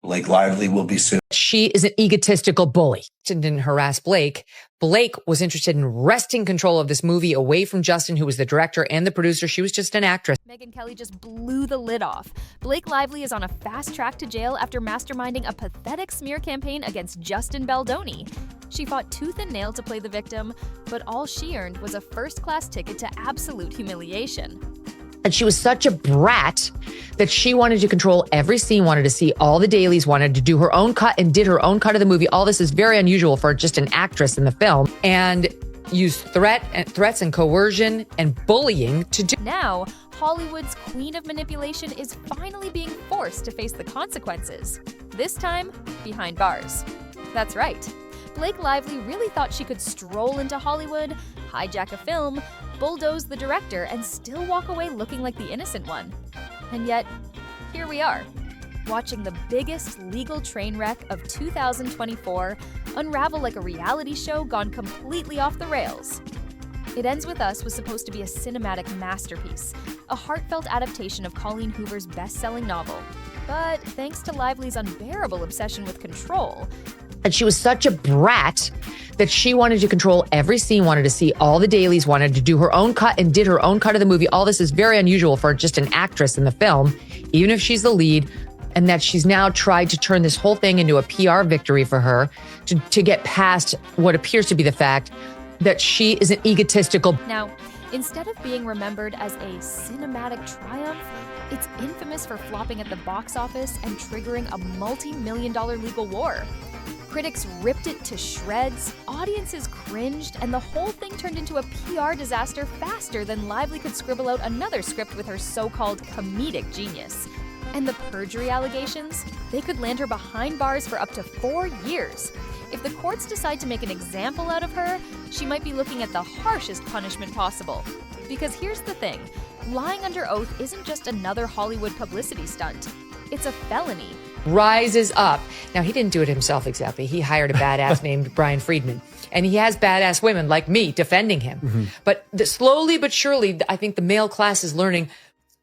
Blake Lively will be sued. She is an egotistical bully. She didn't harass Blake. Blake was interested in wresting control of this movie away from Justin, who was the director and the producer. She was just an actress. Megyn Kelly just blew the lid off. Blake Lively is on a fast track to jail after masterminding a pathetic smear campaign against Justin Baldoni. She fought tooth and nail to play the victim, but all she earned was a first-class ticket to absolute humiliation. And she was such a brat that she wanted to control every scene, wanted to see all the dailies, wanted to do her own cut and did her own cut of the movie. All this is very unusual for just an actress in the film, and used threats and coercion and bullying to do. Now, Hollywood's queen of manipulation is finally being forced to face the consequences. This time, behind bars. That's right. Blake Lively really thought she could stroll into Hollywood, hijack a film, bulldoze the director, and still walk away looking like the innocent one. And yet, here we are, watching the biggest legal train wreck of 2024 unravel like a reality show gone completely off the rails. It Ends With Us was supposed to be a cinematic masterpiece, a heartfelt adaptation of Colleen Hoover's best-selling novel. But thanks to Lively's unbearable obsession with control, and she was such a brat that she wanted to control every scene, wanted to see all the dailies, wanted to do her own cut and did her own cut of the movie. All this is very unusual for just an actress in the film, even if she's the lead, and that she's now tried to turn this whole thing into a PR victory for her to get past what appears to be the fact that she is an egotistical. Now, instead of being remembered as a cinematic triumph, it's infamous for flopping at the box office and triggering a multi-million-dollar legal war. Critics ripped it to shreds, audiences cringed, and the whole thing turned into a PR disaster faster than Lively could scribble out another script with her so-called comedic genius. And the perjury allegations? They could land her behind bars for up to 4 years. If the courts decide to make an example out of her, she might be looking at the harshest punishment possible. Because here's the thing, lying under oath isn't just another Hollywood publicity stunt. It's a felony. Rises up. Now, he didn't do it himself exactly. He hired a badass named Brian Friedman. And he has badass women like me defending him. Mm-hmm. But slowly but surely, I think the male class is learning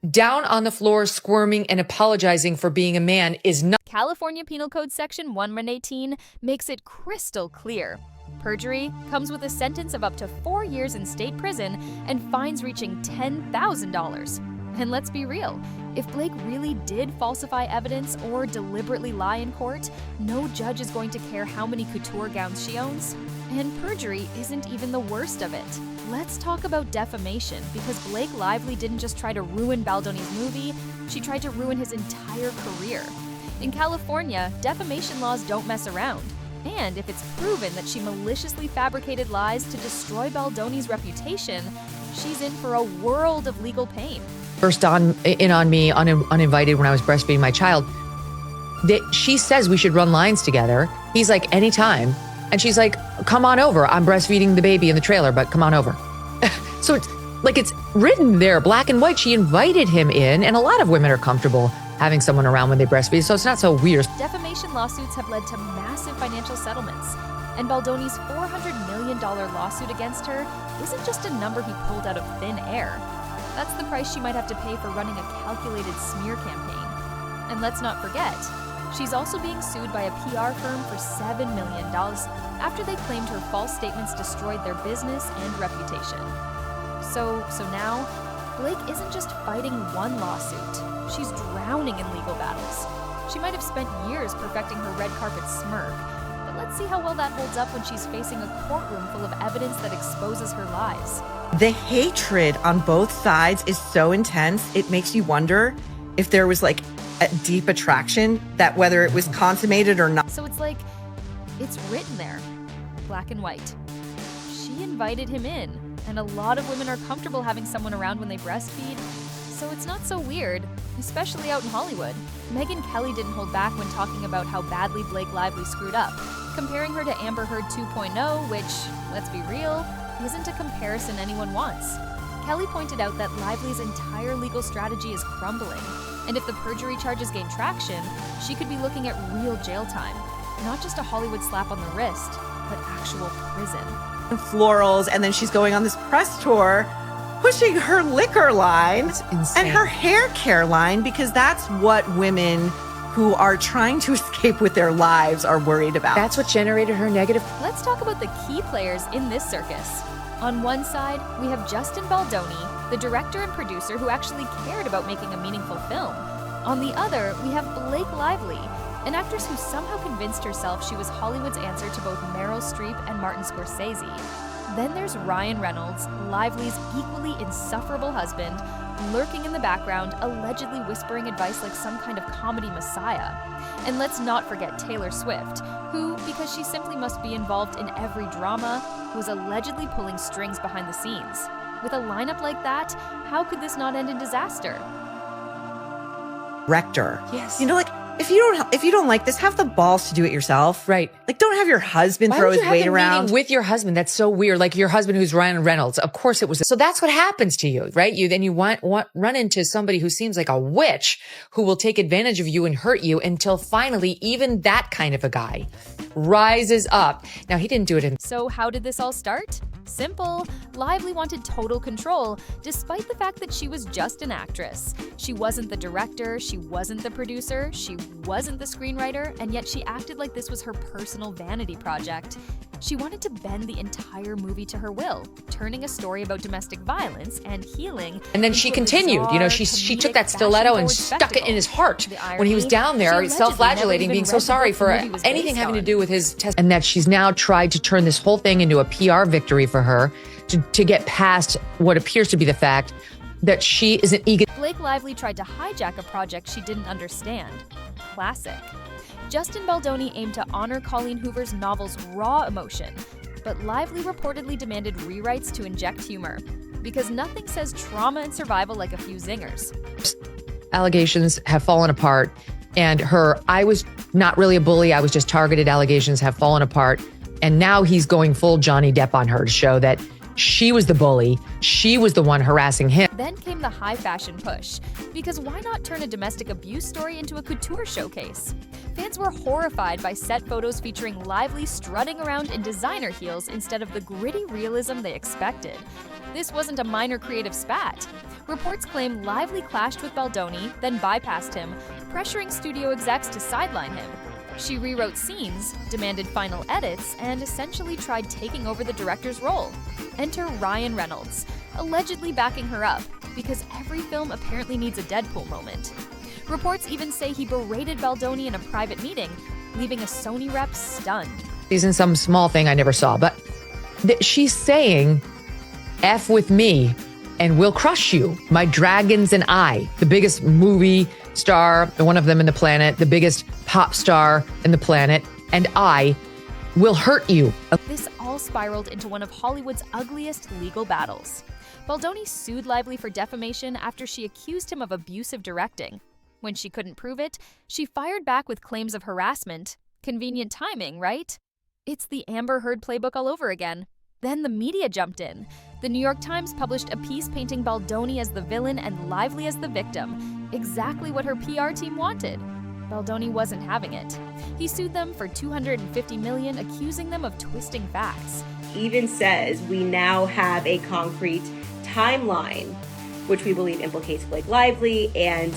down on the floor, squirming and apologizing for being a man is not. California Penal Code Section 118 makes it crystal clear. Perjury comes with a sentence of up to 4 years in state prison and fines reaching $10,000. And let's be real, if Blake really did falsify evidence or deliberately lie in court, no judge is going to care how many couture gowns she owns. And perjury isn't even the worst of it. Let's talk about defamation, because Blake Lively didn't just try to ruin Baldoni's movie, she tried to ruin his entire career. In California, defamation laws don't mess around. And if it's proven that she maliciously fabricated lies to destroy Baldoni's reputation, she's in for a world of legal pain. First in on me uninvited when I was breastfeeding my child. She says we should run lines together. He's like, anytime. And she's like, come on over. I'm breastfeeding the baby in the trailer, but come on over. So it's like it's written there, black and white. She invited him in, and a lot of women are comfortable having someone around when they breastfeed, so it's not so weird. Defamation lawsuits have led to massive financial settlements. And Baldoni's $400 million lawsuit against her isn't just a number he pulled out of thin air. That's the price she might have to pay for running a calculated smear campaign. And let's not forget, she's also being sued by a PR firm for $7 million after they claimed her false statements destroyed their business and reputation. So now, Blake isn't just fighting one lawsuit. She's drowning in legal battles. She might have spent years perfecting her red carpet smirk, but let's see how well that holds up when she's facing a courtroom full of evidence that exposes her lies. The hatred on both sides is so intense, it makes you wonder if there was like a deep attraction, that whether it was consummated or not. So it's like, it's written there, black and white. She invited him in, and a lot of women are comfortable having someone around when they breastfeed, so it's not so weird, especially out in Hollywood. Megyn Kelly didn't hold back when talking about how badly Blake Lively screwed up, comparing her to Amber Heard 2.0, which, let's be real, isn't a comparison anyone wants. Kelly pointed out that Lively's entire legal strategy is crumbling, and if the perjury charges gain traction, she could be looking at real jail time. Not just a Hollywood slap on the wrist, but actual prison. Florals, and then she's going on this press tour pushing her liquor line and her hair care line, because that's what women who are trying to escape with their lives are worried about. That's what generated her negative. Let's talk about the key players in this circus. On one side, we have Justin Baldoni, the director and producer who actually cared about making a meaningful film. On the other, we have Blake Lively, an actress who somehow convinced herself she was Hollywood's answer to both Meryl Streep and Martin Scorsese. Then there's Ryan Reynolds, Lively's equally insufferable husband, lurking in the background, allegedly whispering advice like some kind of comedy messiah. And let's not forget Taylor Swift, who, because she simply must be involved in every drama, was allegedly pulling strings behind the scenes. With a lineup like that, how could this not end in disaster? Rector. Yes. You know, like, if you don't like this, have the balls to do it yourself. Right. Like, don't have your husband Why throw would his you have weight a around. meeting with your husband? That's so weird. Like your husband who's Ryan Reynolds. Of course it was. So that's what happens to you, right? You run into somebody who seems like a witch who will take advantage of you and hurt you until finally even that kind of a guy rises up. Now he didn't do it in. So how did this all start? Simple. Lively wanted total control, despite the fact that she was just an actress. She wasn't the director, she wasn't the producer, she wasn't the screenwriter, and yet she acted like this was her personal vanity project. She wanted to bend the entire movie to her will, turning a story about domestic violence and healing. And then she continued. You know, she took that stiletto and stuck it in his heart when he was down there, self-flagellating, being so sorry for anything having to do with his test. And that she's now tried to turn this whole thing into a PR victory for her to get past what appears to be the fact that she is an ego. Blake Lively tried to hijack a project she didn't understand. Classic. Justin Baldoni aimed to honor Colleen Hoover's novel's raw emotion, but Lively reportedly demanded rewrites to inject humor, because nothing says trauma and survival like a few zingers. Allegations have fallen apart, and I was not really a bully, I was just targeted allegations have fallen apart, and now he's going full Johnny Depp on her to show that she was the bully, she was the one harassing him. Then came the high fashion push, because why not turn a domestic abuse story into a couture showcase? Fans were horrified by set photos featuring Lively strutting around in designer heels instead of the gritty realism they expected. This wasn't a minor creative spat. Reports claim Lively clashed with Baldoni, then bypassed him, pressuring studio execs to sideline him. She rewrote scenes, demanded final edits, and essentially tried taking over the director's role. Enter Ryan Reynolds, allegedly backing her up, because every film apparently needs a Deadpool moment. Reports even say he berated Baldoni in a private meeting, leaving a Sony rep stunned. She's in some small thing I never saw, but she's saying, F with me and we'll crush you. My dragons and I, the biggest movie star, one of them in the planet, the biggest pop star in the planet, and I will hurt you. This all spiraled into one of Hollywood's ugliest legal battles. Baldoni sued Lively for defamation after she accused him of abusive directing. When she couldn't prove it, she fired back with claims of harassment. Convenient timing, right? It's the Amber Heard playbook all over again. Then the media jumped in. The New York Times published a piece painting Baldoni as the villain and Lively as the victim, exactly what her PR team wanted. Baldoni wasn't having it. He sued them for $250 million, accusing them of twisting facts. Even says we now have a concrete timeline, which we believe implicates Blake Lively. And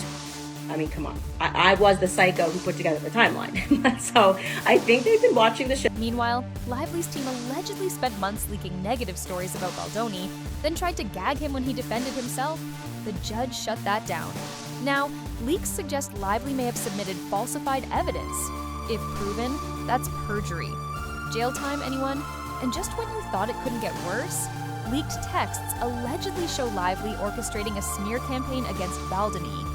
I mean, come on, I was the psycho who put together the timeline. So I think they've been watching the show. Meanwhile, Lively's team allegedly spent months leaking negative stories about Baldoni, then tried to gag him when he defended himself. The judge shut that down. Now, leaks suggest Lively may have submitted falsified evidence. If proven, that's perjury. Jail time, anyone? And just when you thought it couldn't get worse, leaked texts allegedly show Lively orchestrating a smear campaign against Baldoni.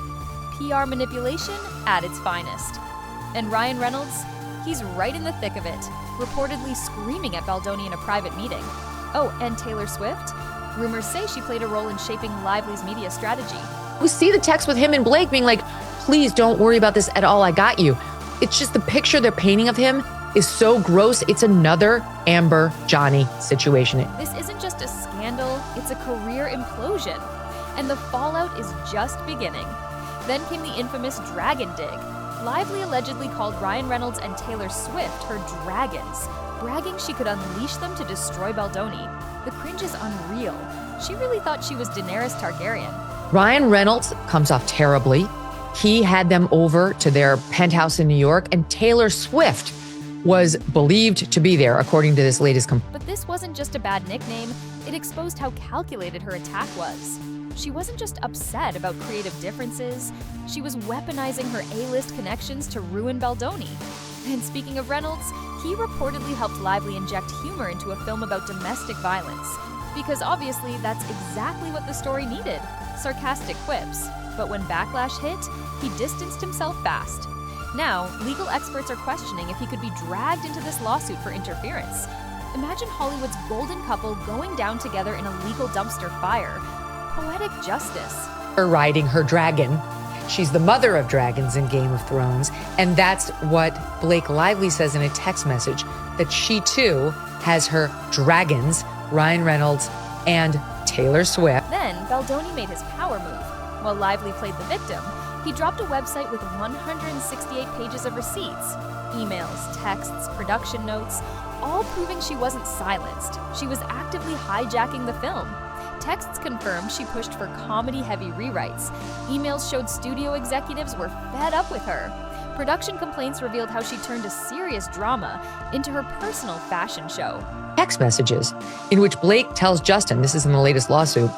PR manipulation at its finest. And Ryan Reynolds? He's right in the thick of it, reportedly screaming at Baldoni in a private meeting. Oh, and Taylor Swift? Rumors say she played a role in shaping Lively's media strategy. We see the text with him and Blake being like, please don't worry about this at all, I got you. It's just the picture they're painting of him is so gross. It's another Amber Johnny situation. This isn't just a scandal, it's a career implosion. And the fallout is just beginning. Then came the infamous dragon dig. Lively allegedly called Ryan Reynolds and Taylor Swift her dragons, bragging she could unleash them to destroy Baldoni. The cringe is unreal. She really thought she was Daenerys Targaryen. Ryan Reynolds comes off terribly. He had them over to their penthouse in New York, and Taylor Swift was believed to be there, according to this latest complaint. But this wasn't just a bad nickname, it exposed how calculated her attack was. She wasn't just upset about creative differences, she was weaponizing her A-list connections to ruin Baldoni. And speaking of Reynolds, he reportedly helped Lively inject humor into a film about domestic violence. Because obviously that's exactly what the story needed, sarcastic quips. But when backlash hit, he distanced himself fast. Now, legal experts are questioning if he could be dragged into this lawsuit for interference. Imagine Hollywood's golden couple going down together in a legal dumpster fire. Poetic justice. Her riding her dragon. She's the mother of dragons in Game of Thrones. And that's what Blake Lively says in a text message, that she too has her dragons, Ryan Reynolds and Taylor Swift. Then, Baldoni made his power move. While Lively played the victim, he dropped a website with 168 pages of receipts, emails, texts, production notes, all proving she wasn't silenced. She was actively hijacking the film. Texts confirmed she pushed for comedy-heavy rewrites. Emails showed studio executives were fed up with her. Production complaints revealed how she turned a serious drama into her personal fashion show. Text messages in which Blake tells Justin, this is in the latest lawsuit,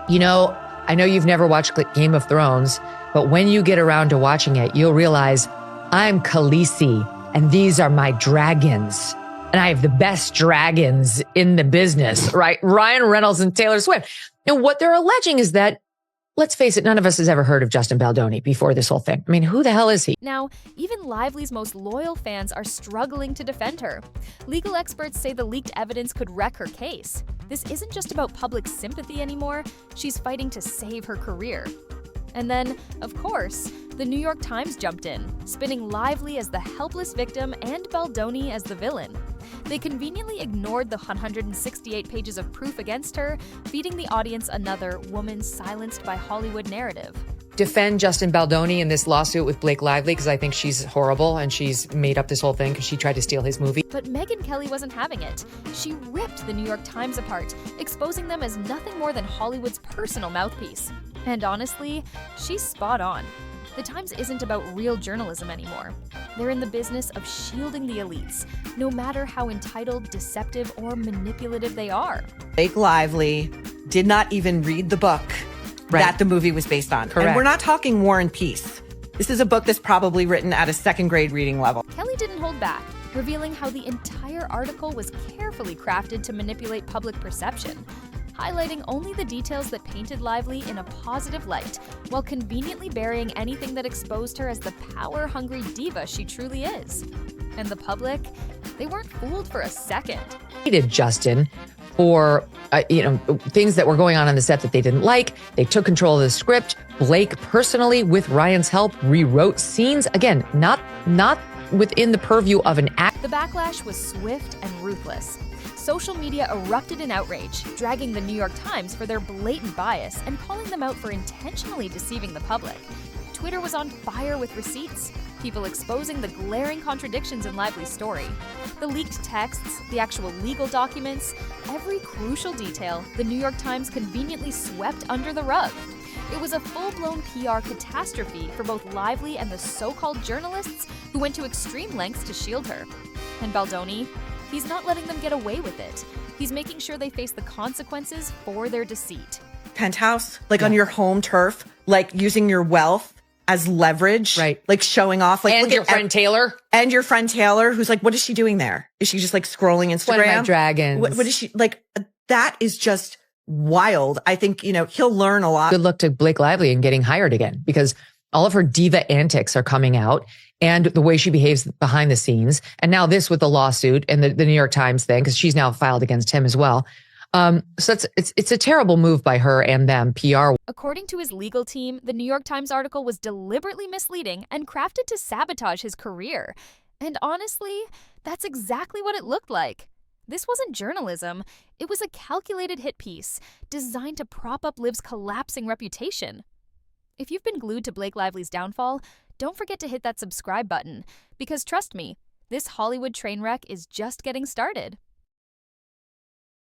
you know, I know you've never watched Game of Thrones, but when you get around to watching it, you'll realize I'm Khaleesi and these are my dragons. And I have the best dragons in the business, right? Ryan Reynolds and Taylor Swift. And what they're alleging is that, let's face it, none of us has ever heard of Justin Baldoni before this whole thing. I mean, who the hell is he? Now, even Lively's most loyal fans are struggling to defend her. Legal experts say the leaked evidence could wreck her case. This isn't just about public sympathy anymore. She's fighting to save her career. And then, of course, the New York Times jumped in, spinning Lively as the helpless victim and Baldoni as the villain. They conveniently ignored the 168 pages of proof against her, feeding the audience another woman silenced by Hollywood narrative. Defend Justin Baldoni in this lawsuit with Blake Lively, because I think she's horrible and she's made up this whole thing because she tried to steal his movie. But Megyn Kelly wasn't having it. She ripped the New York Times apart, exposing them as nothing more than Hollywood's personal mouthpiece. And honestly, she's spot on. The Times isn't about real journalism anymore. They're in the business of shielding the elites, no matter how entitled, deceptive, or manipulative they are. Blake Lively did not even read the book that the movie was based on. Correct. And we're not talking War and Peace. This is a book that's probably written at a second grade reading level. Kelly didn't hold back, revealing how the entire article was carefully crafted to manipulate public perception, highlighting only the details that painted Lively in a positive light, while conveniently burying anything that exposed her as the power-hungry diva she truly is. And the public, they weren't fooled for a second. Hated Justin for things that were going on the set that they didn't like. They took control of the script. Blake personally, with Ryan's help, rewrote scenes. Again, not within the purview of an act. The backlash was swift and ruthless. Social media erupted in outrage, dragging the New York Times for their blatant bias and calling them out for intentionally deceiving the public. Twitter was on fire with receipts, people exposing the glaring contradictions in Lively's story. The leaked texts, the actual legal documents, every crucial detail the New York Times conveniently swept under the rug. It was a full-blown PR catastrophe for both Lively and the so-called journalists who went to extreme lengths to shield her. And Baldoni? He's not letting them get away with it. He's making sure they face the consequences for their deceit. Penthouse, on your home turf, using your wealth as leverage, right? Showing off, and your friend Taylor, and your friend Taylor, who's what is she doing there? Is she just scrolling Instagram? One of my dragons. What is she That is just wild. I think he'll learn a lot. Good luck to Blake Lively in getting hired again, because all of her diva antics are coming out, and the way she behaves behind the scenes. And now this with the lawsuit and the New York Times thing, because she's now filed against him as well. So it's a terrible move by her and them, PR. According to his legal team, the New York Times article was deliberately misleading and crafted to sabotage his career. And honestly, that's exactly what it looked like. This wasn't journalism. It was a calculated hit piece designed to prop up Liv's collapsing reputation. If you've been glued to Blake Lively's downfall, don't forget to hit that subscribe button, because trust me, this Hollywood train wreck is just getting started.